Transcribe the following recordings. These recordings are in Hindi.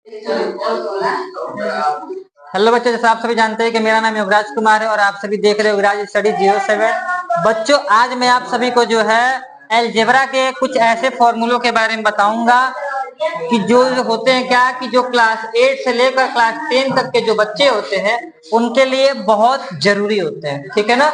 हेलो बच्चों, जैसा आप सभी जानते हैं कि मेरा नाम युवराज कुमार है और आप सभी देख रहे हो युवराज स्टडी 07। बच्चों, आज मैं आप सभी को जो है अलजेब्रा के कुछ ऐसे फॉर्मूलों के बारे में बताऊंगा कि जो होते हैं क्या कि जो क्लास 8 से लेकर क्लास 10 तक के जो बच्चे होते हैं उनके लिए बहुत जरूरी होते हैं। ठीक है ना।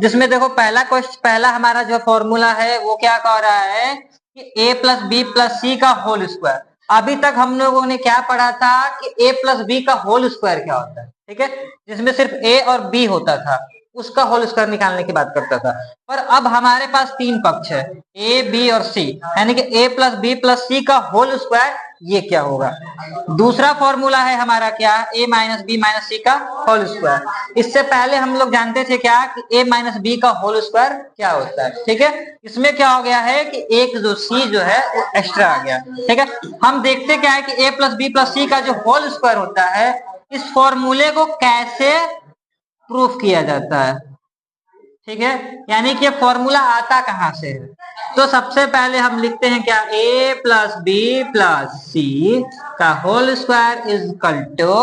जिसमें देखो पहला हमारा जो फॉर्मूला है वो क्या कह रहा है कि a plus B plus C का होल स्क्वायर। अभी तक हम लोगों ने क्या पढ़ा था कि a प्लस बी का होल स्क्वायर क्या होता है। ठीक है। जिसमें सिर्फ a और b होता था, उसका होल स्क्वायर निकालने की बात करता था। पर अब हमारे पास तीन पक्ष है, a b और c, यानी कि a plus B plus C का होल स्क्वायर। ये क्या होगा? दूसरा फॉर्मूला है हमारा क्या, a माइनस बी माइनस सी का होल स्क्वायर। इससे पहले हम लोग जानते थे क्या कि a माइनस बी का होल स्क्वायर क्या होता है। ठीक है। इसमें क्या हो गया है कि एक जो c जो है वो एक्स्ट्रा आ गया। ठीक है। हम देखते क्या है कि a plus B plus C का जो होल स्क्वायर होता है, इस फॉर्मूले को कैसे प्रूफ किया जाता है। ठीक है। यानी कि फॉर्मूला आता कहां से है। तो सबसे पहले हम लिखते हैं क्या, a plus B plus C का whole square is equal to,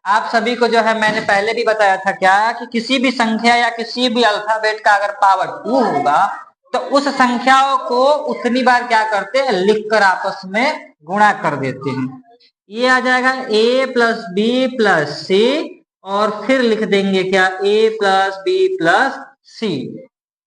आप सभी को जो है मैंने पहले भी बताया था क्या कि किसी भी संख्या या किसी भी अल्फाबेट का अगर पावर 2 होगा तो उस संख्याओं को उतनी बार क्या करते हैं, लिखकर आपस में गुणा कर देते हैं। ये आ जाएगा a प्लस बी प्लस सी और फिर लिख देंगे क्या, a प्लस बी प्लस सी।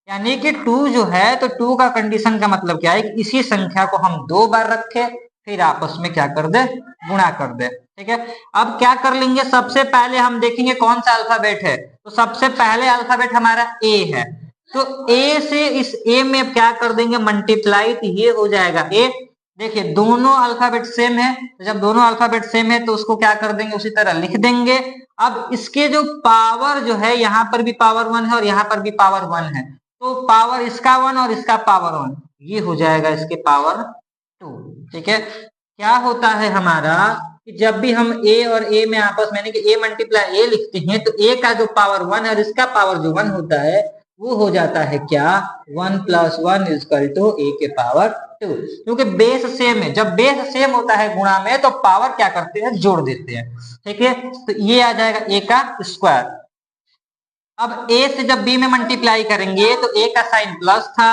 यानी कि 2 जो है तो 2 का कंडीशन का मतलब क्या है कि इसी संख्या को हम 2 बार रखे फिर आपस में क्या कर दे, गुणा कर दे। ठीक है। अब क्या कर लेंगे, सबसे पहले हम देखेंगे कौन सा अल्फाबेट है। तो सबसे पहले अल्फाबेट हमारा ए है, तो ए से इस ए में क्या कर देंगे, मल्टीप्लाई, तो ये हो जाएगा ए। देखिए दोनों अल्फाबेट सेम है, तो जब दोनों अल्फाबेट सेम है तो उसको क्या कर देंगे, उसी तरह लिख देंगे। अब इसके जो पावर जो है, यहाँ पर भी पावर 1 है और यहाँ पर भी पावर 1 है, तो पावर इसका 1 और इसका पावर 1, ये हो जाएगा इसके पावर 2। ठीक है। क्या होता है हमारा कि जब भी हम a और a में आपस में यानी कि a मल्टीप्लाई a लिखते हैं तो a का जो पावर 1 है और इसका पावर जो 1 होता है वो हो जाता है क्या, 1 plus 1 is equal to a के पावर 2। क्योंकि बेस सेम है, जब बेस सेम होता है गुणा में तो पावर क्या करते हैं, जोड़ देते हैं। ठीक है। तो ये आ जाएगा a का स्क्वायर। अब a से जब b में मल्टीप्लाई करेंगे तो a का साइन प्लस था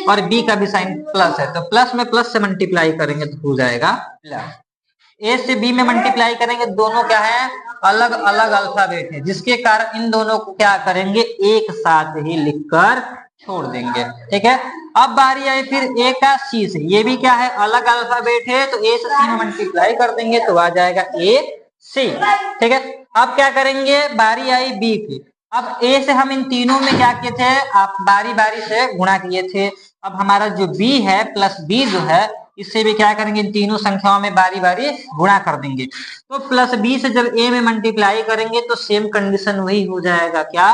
और b का भी साइन प्लस है, तो प्लस में प्लस से मल्टीप्लाई करेंगे तो हो जाएगा प्लस। a से b में मल्टीप्लाई करेंगे, दोनों क्या है, अलग अलग अल्फाबेट है, जिसके कारण इन दोनों को क्या करेंगे, एक साथ ही लिखकर छोड़ देंगे। ठीक है। अब बारी आई फिर a का c से, ये भी क्या है, अलग अल्फाबेट है, तो a से c में मल्टीप्लाई कर देंगे तो आ जाएगा a c। ठीक है। अब क्या करेंगे, बारी आई b की। अब a से हम इन तीनों में क्या किए थे, आप बारी बारी से गुणा किए थे। अब हमारा जो b है प्लस b जो है, इससे भी क्या करेंगे, इन तीनों संख्याओं में बारी बारी गुणा कर देंगे। तो प्लस b से जब a में मल्टीप्लाई करेंगे तो सेम कंडीशन वही हो जाएगा क्या,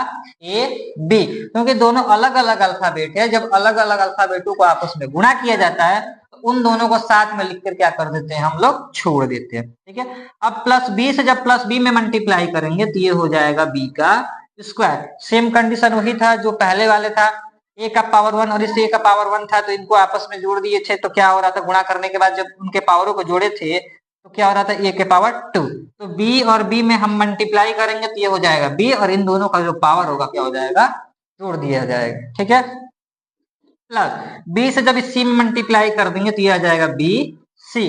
a b, क्योंकि दोनों अलग अलग अल्फाबेट है। जब अलग अलग अल्फाबेटों को आपस में गुणा किया जाता है तो उन दोनों को साथ में लिखकर क्या कर देते हैं, हम लोग छोड़ देते हैं। ठीक है। अब प्लस b से जब प्लस b में मल्टीप्लाई करेंगे तो ये हो जाएगा b का स्क्वायर। सेम कंडीशन वही था जो पहले वाले था, a का पावर 1 और इस a का पावर 1 था, तो इनको आपस में जोड़ दिए थे। तो क्या हो रहा था, गुणा करने के बाद जब उनके पावरों को जोड़े थे तो क्या हो रहा था, a के पावर 2। तो b और b में हम मल्टीप्लाई करेंगे तो ये हो जाएगा b, और इन दोनों का जो पावर होगा क्या हो जाएगा, जोड़ दिया जाएगा। ठीक है। प्लस b से जब इस c में मल्टीप्लाई कर देंगे तो ये आ जाएगा b c।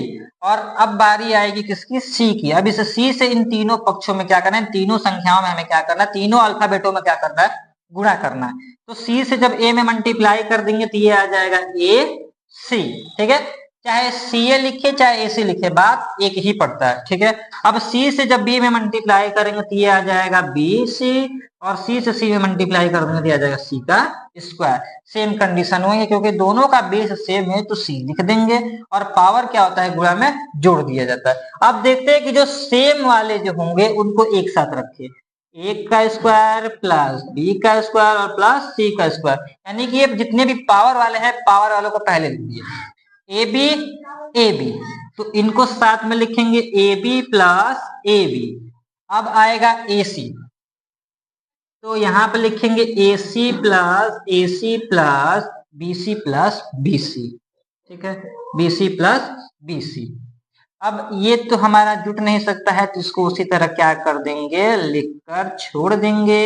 और अब बारी आएगी किसकी, c की। अब इस c से इन तीनों पक्षों में क्या करना है, तीनों संख्याओं में हमें क्या करना है, तीनों अल्फाबेटों में क्या करना है, गुणा करना है। तो c से जब a में मल्टीप्लाई कर देंगे तो ये आ जाएगा a c। ठीक है। चाहे ca लिखे चाहे ac लिखे, बात एक ही पड़ता है। ठीक है। अब c से जब b में मल्टीप्लाई करेंगे तो ये आ जाएगा bc, और c से c में मल्टीप्लाई कर देंगे तो ये आ जाएगा c का स्क्वायर। सेम कंडीशन होंगे, क्योंकि दोनों का बेस सेम है तो c लिख देंगे और पावर क्या होता है, गुणा में जोड़ दिया जाता है। अब देखते हैं कि जो सेम वाले जो होंगे उनको एक साथ रखिए, एक का स्क्वायर प्लस बी का स्क्वायर और प्लस सी का स्क्वायर, यानी कि ये जितने भी पावर वाले हैं पावर वालों को पहले लिख दिए, ए बी ए बी, तो इनको साथ में लिखेंगे A B plus A B. अब आएगा ए सी, तो यहां पे लिखेंगे A C plus B C plus B C. ठीक है, B C plus B C. अब ये तो हमारा जुट नहीं सकता है, तो इसको उसी तरह क्या कर देंगे, लिखकर छोड़ देंगे।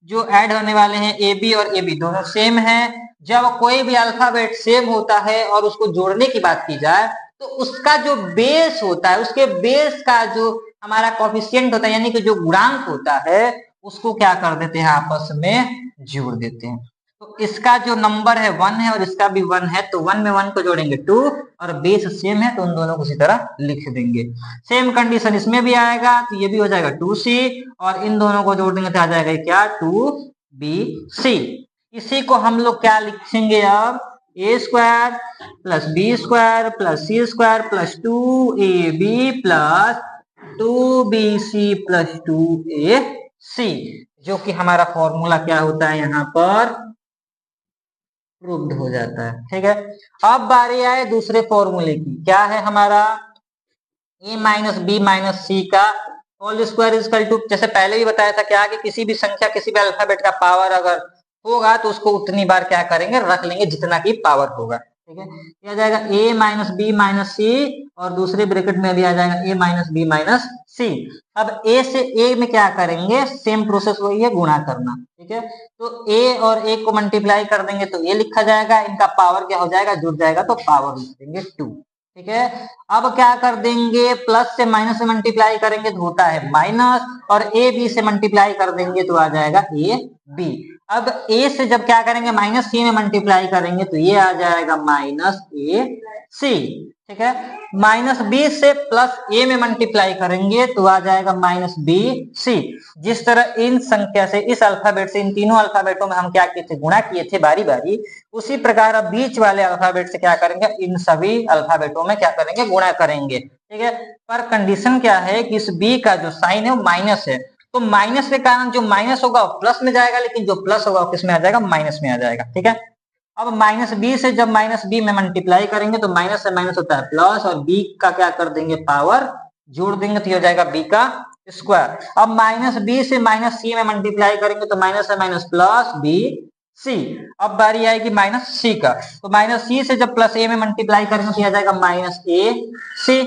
जो ऐड होने वाले हैं ए बी और ए बी दोनों सेम है। जब कोई भी अल्फाबेट सेम होता है और उसको जोड़ने की बात की जाए तो उसका जो बेस होता है, उसके बेस का जो हमारा कोफिशिएंट होता है, यानी कि जो गुणांक होता है, उसको क्या कर देते हैं, आपस में जोड़ देते हैं। तो इसका जो नंबर है 1 है और इसका भी 1 है, तो 1 में 1 को जोड़ेंगे 2 और बेस सेम है तो उन दोनों को उसी तरह लिख देंगे। सेम कंडीशन इसमें भी आएगा, तो ये भी हो जाएगा 2c और इन दोनों को जोड़ देंगे तो आ जाएगा क्या, 2bc। इसी को हम लोग क्या लिखेंगे अब, A square plus B square plus C square plus 2ab plus 2bc plus 2ac, जो कि हमारा फॉर्मूला क्या होता है, यहाँ पर प्रूव्ड हो जाता है। ठीक है, अब बारी आए दूसरे फॉर्मूले की। क्या है हमारा, a माइनस बी माइनस सी का होल स्क्वायर इजकल टू, जैसे पहले भी बताया था क्या, कि किसी भी संख्या किसी भी अल्फाबेट का पावर अगर होगा तो उसको उतनी बार क्या करेंगे, रख लेंगे जितना की पावर होगा। ठीक है, ये आ जाएगा a माइनस बी माइनस सी और दूसरे ब्रैकेट में भी आ जाएगा a माइनस बी माइनस सी। अब a से a में क्या करेंगे, सेम प्रोसेस वही है, गुणा करना। ठीक है, तो a और a को मल्टीप्लाई कर देंगे तो a लिखा जाएगा, इनका पावर क्या हो जाएगा, जुड़ जाएगा तो पावर लिख देंगे 2। ठीक है, अब क्या कर देंगे, प्लस से माइनस से मल्टीप्लाई करेंगे तो होता है माइनस, और ए बी से मल्टीप्लाई कर देंगे तो आ जाएगा ए बी। अब ए से जब क्या करेंगे, माइनस सी में मल्टीप्लाई करेंगे तो ये आ जाएगा माइनस ए सी। ठीक है, माइनस बी से प्लस ए में मल्टीप्लाई करेंगे तो आ जाएगा माइनस बी सी। जिस तरह इन संख्या से, इस अल्फाबेट से इन तीनों अल्फाबेटों में हम क्या किए थे, गुणा किए थे बारी बारी, उसी प्रकार अब बीच वाले अल्फाबेट से क्या करेंगे, इन सभी अल्फाबेटों में क्या करेंगे, गुणा करेंगे। ठीक है, पर कंडीशन क्या है कि इस बी का जो साइन है वो माइनस है, तो माइनस के कारण जो माइनस होगा वो प्लस में जाएगा, लेकिन जो प्लस होगा वो किस में आ जाएगा, माइनस में आ जाएगा। ठीक है, अब माइनस बी से जब माइनस बी में मल्टीप्लाई करेंगे तो माइनस से माइनस होता है प्लस, और बी का क्या कर देंगे, पावर जोड़ देंगे तो ये हो जाएगा बी का स्क्वायर। अब माइनस बी से माइनस सी में मल्टीप्लाई करेंगे तो माइनस से माइनस प्लस बी सी। अब बारी आएगी माइनस सी का, तो माइनस सी से जब प्लस ए में मल्टीप्लाई करेंगे तो आ जाएगा माइनस ए सी।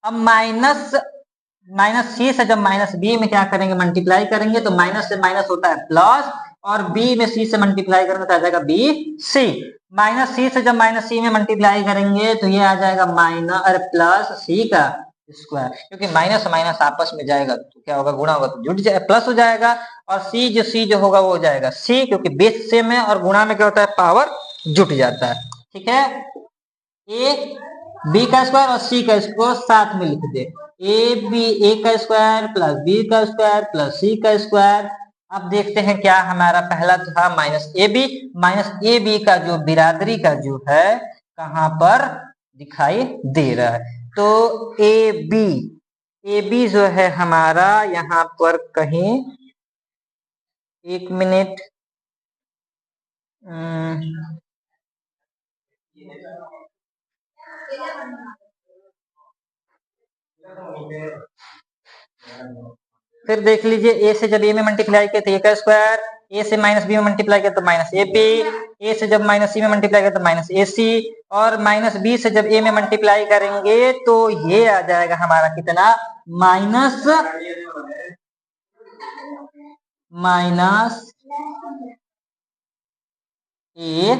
अब माइनस सी से जब माइनस बी में क्या करेंगे, मल्टीप्लाई करेंगे तो माइनस से माइनस होता है प्लस, और बी में सी से मल्टीप्लाई करेंगे तो आ जाएगा बी सी। माइनस सी से जब माइनस सी में मल्टीप्लाई करेंगे तो ये आ जाएगा माइनस प्लस सी का स्क्वायर, क्योंकि माइनस माइनस आपस में जाएगा तो क्या होगा, गुणा होगा तो जुट जाए, प्लस हो जाएगा, और सी जो होगा वो हो जाएगा सी, क्योंकि बेस सेम है और गुणा में क्या होता है, पावर जुट जाता है। ठीक है, ए बी का स्क्वायर और सी का स्क्वायर साथ में लिख दे, ए का स्क्वायर प्लस बी का स्क्वायर प्लस सी का स्क्वायर। अब देखते हैं क्या हमारा पहला था, माइनस ए बी का जो बिरादरी का जो है कहां पर दिखाई दे रहा है, तो ए बी जो है हमारा यहाँ पर कहीं, एक मिनट, फिर देख लीजिए, ए से जब ए में मल्टीप्लाई किया तो ए का स्क्वायर, ए से माइनस बी में मल्टीप्लाई किया तो माइनस ए बी, ए से जब माइनस सी में मल्टीप्लाई किया तो माइनस ए सी, और माइनस बी से जब ए में मल्टीप्लाई करेंगे तो ये आ जाएगा हमारा कितना, माइनस ए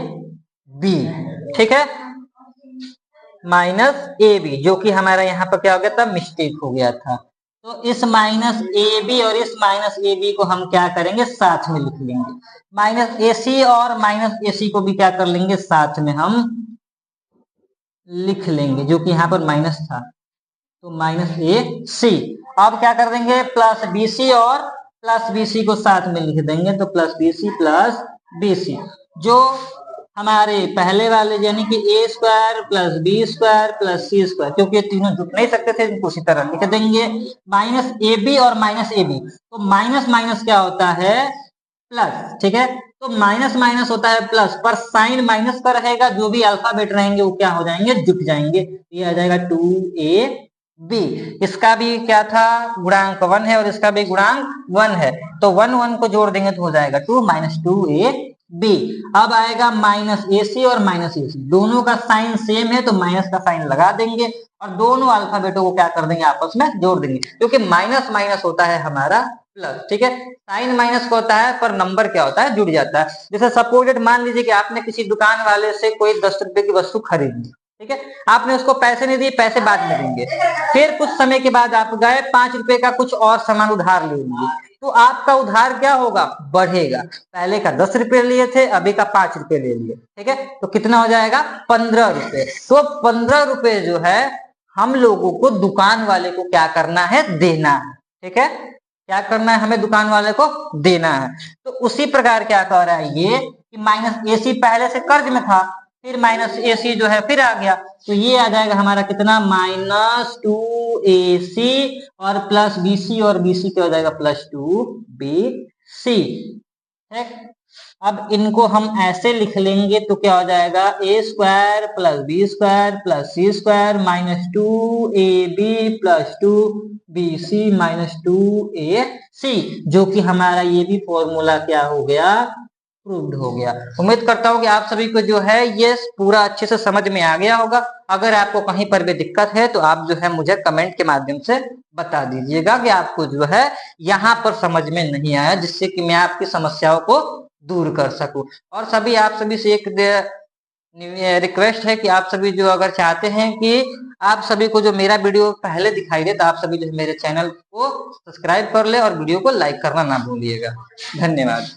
बी। ठीक है, माइनस ए बी, जो कि हमारा यहाँ पर क्या हो गया था, मिस्टेक हो गया था। तो इस माइनस ए बी और इस माइनस ए बी को हम क्या करेंगे, साथ में लिख लेंगे। माइनस ए सी और माइनस ए सी को भी क्या कर लेंगे, साथ में हम लिख लेंगे, जो कि यहाँ पर माइनस था, तो माइनस ए सी। अब क्या कर देंगे, प्लस बी सी और प्लस बी सी को साथ में लिख देंगे, तो plus B C plus B C. जो हमारे पहले वाले यानी कि A square plus B square plus C square, क्योंकि ये तीनों जुट नहीं सकते थे, इनको उसी तरह लिख देंगे। माइनस ए बी और माइनस ए बी, तो माइनस माइनस क्या होता है, प्लस। ठीक है, तो माइनस माइनस होता है प्लस, पर साइन माइनस का रहेगा, जो भी अल्फाबेट रहेंगे वो क्या हो जाएंगे, जुट जाएंगे। ये आ जाएगा 2ab। इसका भी क्या था, गुणांक 1 है और इसका भी गुणांक 1 है, तो 1 1 को जोड़ देंगे तो हो जाएगा 2 माइनस 2ab। बी। अब आएगा माइनस ए सी और माइनस ए सी, दोनों का साइन सेम है तो माइनस का साइन लगा देंगे और दोनों अल्फाबेटों को क्या कर देंगे, आपस में जोड़ देंगे, क्योंकि माइनस माइनस होता है हमारा प्लस। ठीक है, साइन माइनस का होता है पर नंबर क्या होता है, जुड़ जाता है। जैसे सपोजेड मान लीजिए कि आपने किसी दुकान वाले से कोई 10 रुपए की वस्तु खरीदी, ठीक है, आपने उसको पैसे नहीं दिए, पैसे बाद में देंगे, फिर कुछ समय के बाद आप गए 5 रुपए का कुछ और सामान उधार ले लिए, तो आपका उधार क्या होगा, बढ़ेगा। पहले का 10 रुपए लिए थे, अभी का 5 रुपए ले लिए, ठीक है, तो कितना हो जाएगा, 15 रुपए। तो 15 रुपए जो है हम लोगों को दुकान वाले को क्या करना है, देना है। ठीक है, क्या करना है, हमें दुकान वाले को देना है। तो उसी प्रकार क्या कर रहा है ये कि माइनस ए सी पहले से कर्ज में था, फिर माइनस ए सी जो है फिर आ गया, तो ये आ जाएगा हमारा कितना, -2AC और प्लस BC, और BC क्या हो जाएगा, +2BC। ठीक, अब इनको हम ऐसे लिख लेंगे तो क्या हो जाएगा, A² + B² + C² -2AB + 2BC -2AC, जो कि हमारा ये भी फॉर्मूला क्या हो गया, प्रूव्ड हो गया। उम्मीद करता हूँ कि आप सभी को जो है ये पूरा अच्छे से समझ में आ गया होगा। अगर आपको कहीं पर भी दिक्कत है तो आप जो है मुझे कमेंट के माध्यम से बता दीजिएगा कि आपको जो है यहाँ पर समझ में नहीं आया, जिससे कि मैं आपकी समस्याओं को दूर कर सकूं। और आप सभी से एक रिक्वेस्ट है कि आप सभी जो अगर चाहते हैं कि आप सभी को जो मेरा वीडियो पहले दिखाई दे, तो आप सभी जो मेरे चैनल को सब्सक्राइब कर ले और वीडियो को लाइक करना ना भूलिएगा। धन्यवाद।